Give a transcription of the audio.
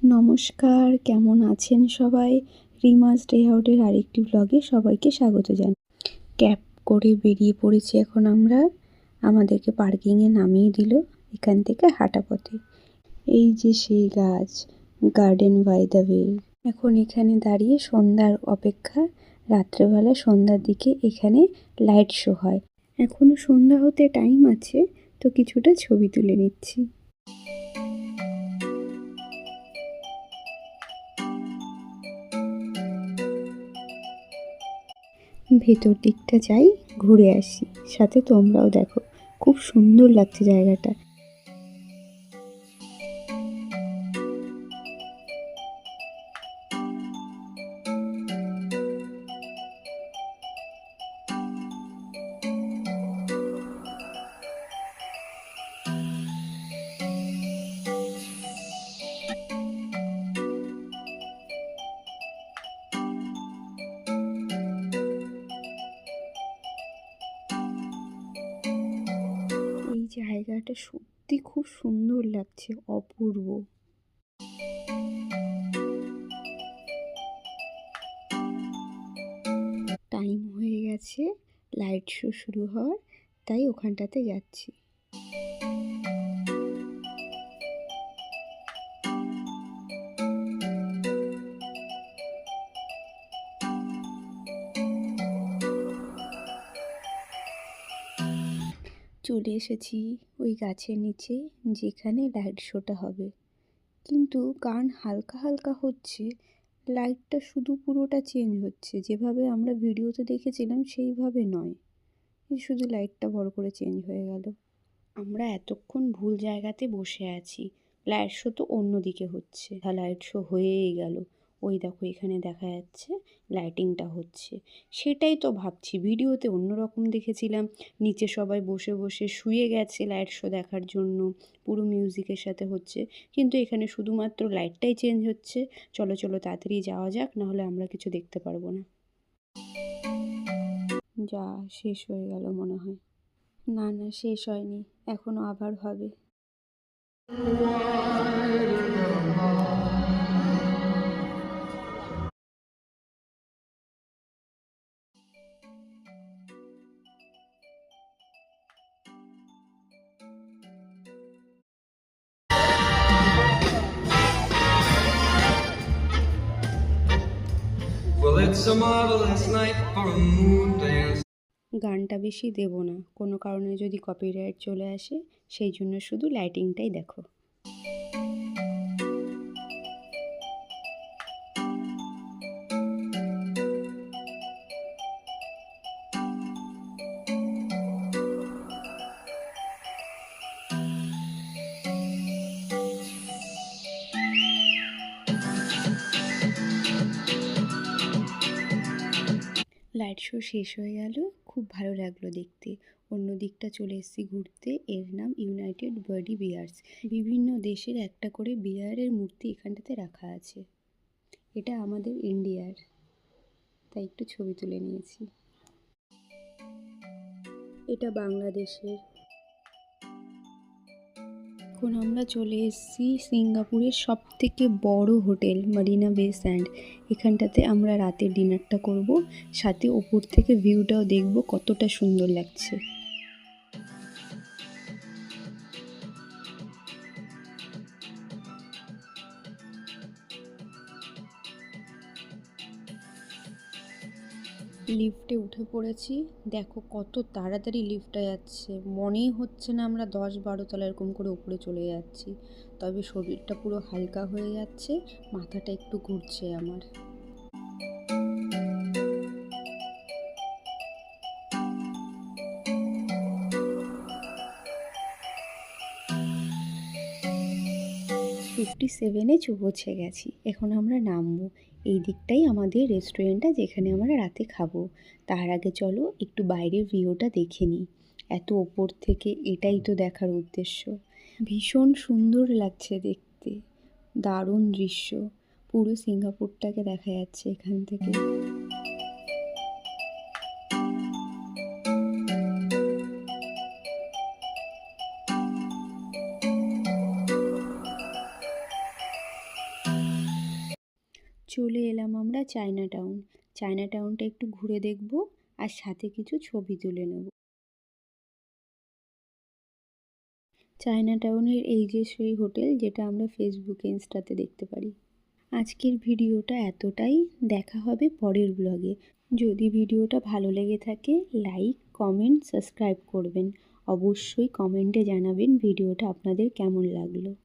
নমস্কার, কেমন আছেন সবাই? রিমাস ডে আউটের আরেকটি ব্লগে সবাইকে স্বাগত জানাই। ক্যাব করে বেরিয়ে পড়েছি এখন আমরা। আমাদেরকে পার্কিংয়ে নামিয়ে দিল এখান থেকে হাঁটা পথে। এই যে সেই গাছ, গার্ডেন বাই দ্য ওয়ে। এখন এখানে দাঁড়িয়ে সন্ধ্যার অপেক্ষা। রাত্রেবেলা সন্ধ্যার দিকে এখানে লাইট শো হয়। এখনো সন্ধ্যা হতে টাইম আছে, তো কিছুটা ছবি তুলে নিচ্ছি। ভেতর দিকটা যাই, ঘুরে আসি, সাথে তোমরাও দেখো। খুব সুন্দর লাগছে জায়গাটা। এই জায়গাটা সত্যি খুব সুন্দর লাগছে, অপূর্ব। টাইম হয়ে গেছে লাইট শো শুরু হওয়ার, তাই ওখানটাতে যাচ্ছি। চলে এসেছি ওই গাছের নিচে, যেখানে লাইট শোটা হবে। কিন্তু গান হালকা হালকা হচ্ছে, লাইটটা শুধু পুরোটা চেঞ্জ হচ্ছে। যেভাবে আমরা ভিডিওতে দেখেছিলাম সেইভাবে নয়, শুধু লাইটটা বড় করে চেঞ্জ হয়ে গেল। আমরা এতক্ষণ ভুল জায়গাতে বসে আছি। লাইট শো তো অন্যদিকে হচ্ছে। লাইট শো হয়েই গেল। ওই দেখো এখানে দেখা যাচ্ছে লাইটিংটা হচ্ছে। সেটাই তো ভাবছি, ভিডিওতে অন্যরকম দেখেছিলাম, নিচে সবাই বসে বসে শুয়ে গেছে লাইট শো দেখার জন্য, পুরো মিউজিকের সাথে হচ্ছে। কিন্তু এখানে শুধুমাত্র লাইটটাই চেঞ্জ হচ্ছে। চলো চলো তাড়াতাড়ি যাওয়া যাক, নাহলে আমরা কিছু দেখতে পারবো না। যা শেষ হয়ে গেল মনে হয়। না না, শেষ হয়নি, এখনো আবার হবে। Well, it's a marvelous night for a moon dance. গানটা বেশি দেব না, কোনো কারণে যদি কপিরাইট চলে আসে, সেই জন্য শুধু লাইটিংটাই দেখো। লাইট শো শেষ হয়ে গেল, খুব ভালো লাগলো দেখতে। অন্য দিকটা চলে এসেছি ঘুরতে। এর নাম ইউনাইটেড বডি বিয়ার্স। বিভিন্ন দেশের একটা করে বিয়ারের মূর্তি এখানটাতে রাখা আছে। এটা আমাদের ইন্ডিয়ার, তাই একটু ছবি তুলে নিয়েছি। এটা বাংলাদেশের। এখন আমরা চলে এসেছি সিঙ্গাপুরের সবথেকে বড় হোটেল মারিনা বে স্যান্ড। এখানটাতে আমরা রাতের ডিনারটা করব, সাথে ওপর থেকে ভিউটাও দেখব কতটা সুন্দর লাগছে। লিফটে উঠে পড়েছি। দেখো কত তাড়াতাড়ি লিফটটা যাচ্ছে, মনেই হচ্ছে না আমরা 10-12 তলা এরকম করে উপরে চলে যাচ্ছি। তবে শরীরটা পুরো হালকা হয়ে যাচ্ছে, মাথাটা একটু ঘুরছে আমার। +57-এ পৌঁছে গেছি। এখন আমরা নামবো। এই দিকটাই আমাদের রেস্টুরেন্টটা, যেখানে আমরা রাতে খাবো। তার আগে চলো একটু বাইরের ভিউটা দেখে নিই। এত ওপর থেকে এটাই তো দেখার উদ্দেশ্য। ভীষণ সুন্দর লাগছে দেখতে, দারুণ দৃশ্য। পুরো সিঙ্গাপুরটাকে দেখা যাচ্ছে এখান থেকে। চলে এলাম আমরা চায়না টাউন। চায়না টাউনটা একটু ঘুরে দেখব আর সাথে কিছু ছবি তুলে নেব। চায়না টাউনের এই যে সেই হোটেল যেটা আমরা ফেসবুকে ইনস্টাতে দেখতে পারি। আজকের ভিডিওটা এতটাই, দেখা হবে পরের ব্লগে। যদি ভিডিওটা ভালো লেগে থাকে লাইক, কমেন্ট, সাবস্ক্রাইব করবেন। অবশ্যই কমেন্টে জানাবেন ভিডিওটা আপনাদের কেমন লাগলো।